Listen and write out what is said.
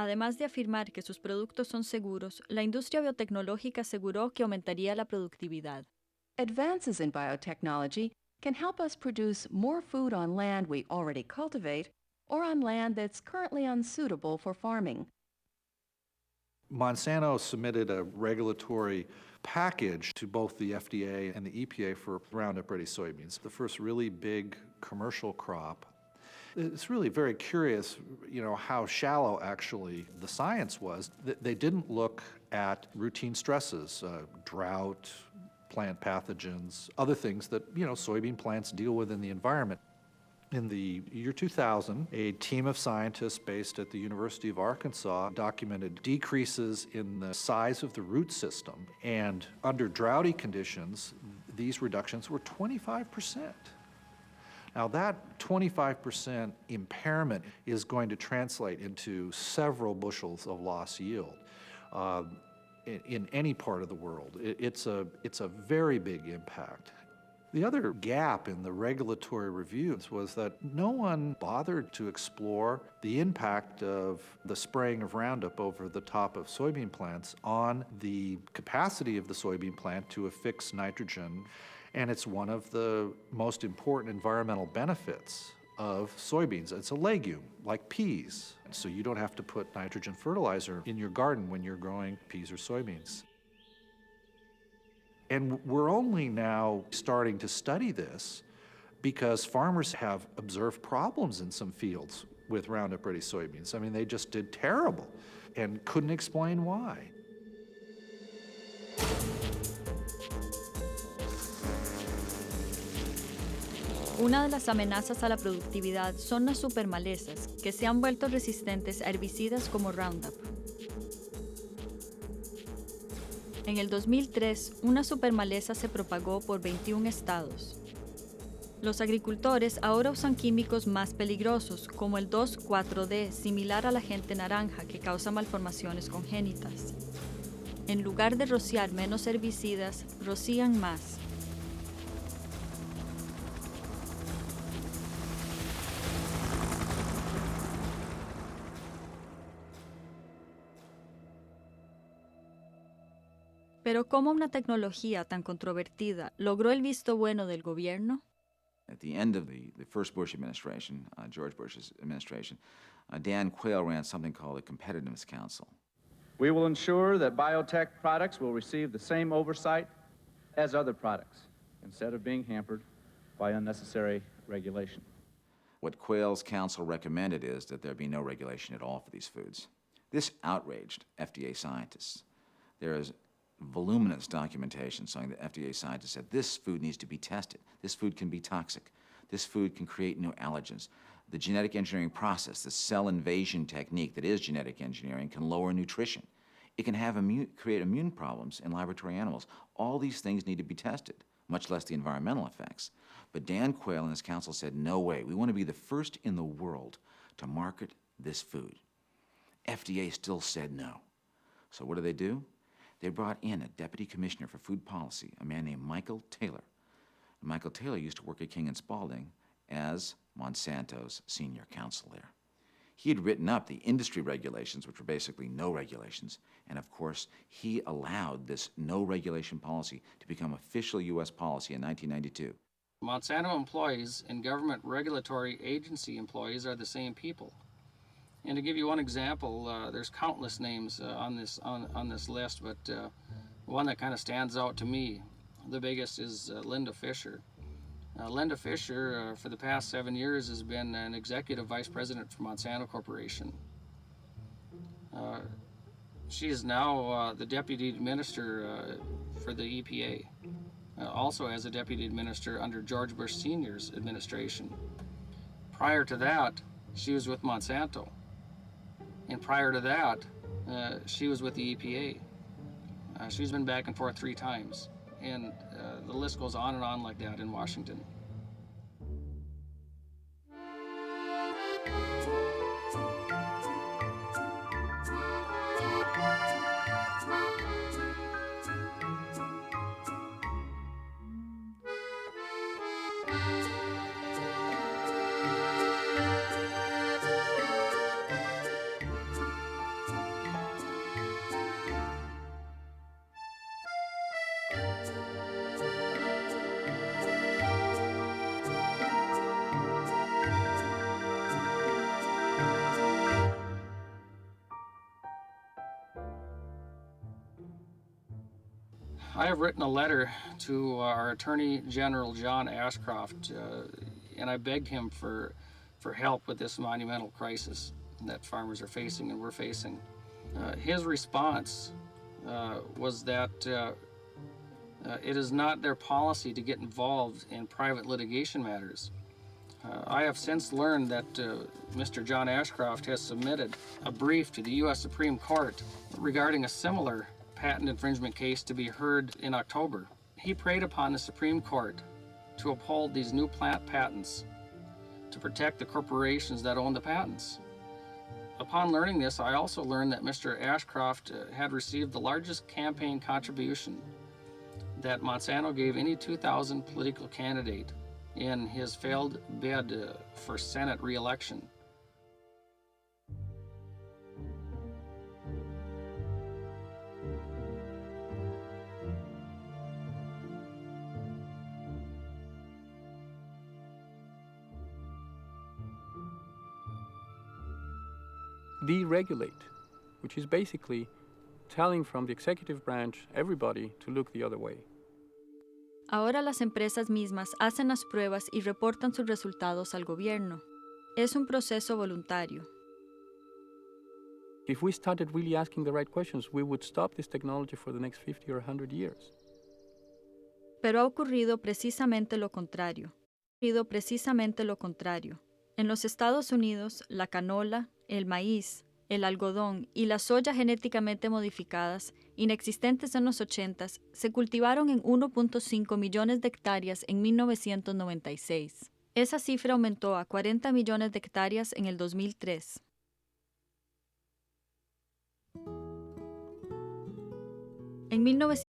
Además de afirmar que sus productos son seguros, la industria biotecnológica aseguró que aumentaría la productividad. Advances in biotechnology can help us produce more food on land we already cultivate or on land that's currently unsuitable for farming. Monsanto submitted a regulatory package to both the FDA and the EPA for Roundup Ready soybeans, the first really big commercial crop. It's really very curious, how shallow actually the science was. They didn't look at routine stresses, drought, plant pathogens, other things that, soybean plants deal with in the environment. In the year 2000, a team of scientists based at the University of Arkansas documented decreases in the size of the root system, and under droughty conditions, these reductions were 25%. Now that 25% impairment is going to translate into several bushels of lost yield in any part of the world. It's a very big impact. The other gap in the regulatory reviews was that no one bothered to explore the impact of the spraying of Roundup over the top of soybean plants on the capacity of the soybean plant to affix nitrogen, and it's one of the most important environmental benefits of soybeans. It's a legume, like peas, so you don't have to put nitrogen fertilizer in your garden when you're growing peas or soybeans. And we're only now starting to study this because farmers have observed problems in some fields with Roundup Ready soybeans. I mean, they just did terrible and couldn't explain why. Una de las amenazas a la productividad son las supermalezas, que se han vuelto resistentes a herbicidas como Roundup. En el 2003, una supermaleza se propagó por 21 estados. Los agricultores ahora usan químicos más peligrosos, como el 2,4-D, similar al agente naranja, que causa malformaciones congénitas. En lugar de rociar menos herbicidas, rocían más. Pero ¿cómo una tecnología tan controvertida logró el visto bueno del gobierno? At the end of the first Bush administration, George Bush's administration, Dan Quayle ran something called the Competitiveness Council. We will ensure that biotech products will receive the same oversight as other products, instead of being hampered by unnecessary regulation. What Quayle's council recommended is that there be no regulation at all for these foods. This outraged FDA scientists. There is voluminous documentation showing that FDA scientists said this food needs to be tested. This food can be toxic. This food can create new allergens. The genetic engineering process, the cell invasion technique that is genetic engineering, can lower nutrition. It can create immune problems in laboratory animals. All these things need to be tested, much less the environmental effects. But Dan Quayle and his council said, no way. We want to be the first in the world to market this food. FDA still said no. So what do? They brought in a deputy commissioner for food policy, a man named Michael Taylor. And Michael Taylor used to work at King & Spalding as Monsanto's senior counsel there. He had written up the industry regulations, which were basically no regulations, and of course, he allowed this no regulation policy to become official U.S. policy in 1992. Monsanto employees and government regulatory agency employees are the same people. And to give you one example, there's countless names on this list, but one that kind of stands out to me, the biggest, is Linda Fisher. Linda Fisher, for the past 7 years, has been an executive vice president for Monsanto Corporation. She is now the deputy administrator for the EPA, also as a deputy administrator under George Bush Sr.'s administration. Prior to that, she was with Monsanto. And prior to that, she was with the EPA. She's been back and forth 3 times. And the list goes on and on like that in Washington. I have written a letter to our Attorney General, John Ashcroft, and I begged him for help with this monumental crisis that farmers are facing and we're facing. His response was that it is not their policy to get involved in private litigation matters. I have since learned that Mr. John Ashcroft has submitted a brief to the U.S. Supreme Court regarding a similar patent infringement case to be heard in October. He preyed upon the Supreme Court to uphold these new plant patents to protect the corporations that own the patents. Upon learning this, I also learned that Mr. Ashcroft had received the largest campaign contribution that Monsanto gave any 2000 political candidate in his failed bid for Senate re-election. Deregulate, which is basically telling from the executive branch everybody to look the other way. Ahora las empresas mismas hacen las pruebas y reportan sus resultados al gobierno. Es un proceso voluntario. If we started really asking the right questions, we would stop this technology for the next 50 or 100 years. Pero ha ocurrido precisamente lo contrario. En los Estados Unidos, la canola, el maíz, el algodón y la soya genéticamente modificadas, inexistentes en los 80s, se cultivaron en 1.5 millones de hectáreas en 1996. Esa cifra aumentó a 40 millones de hectáreas en el 2003. En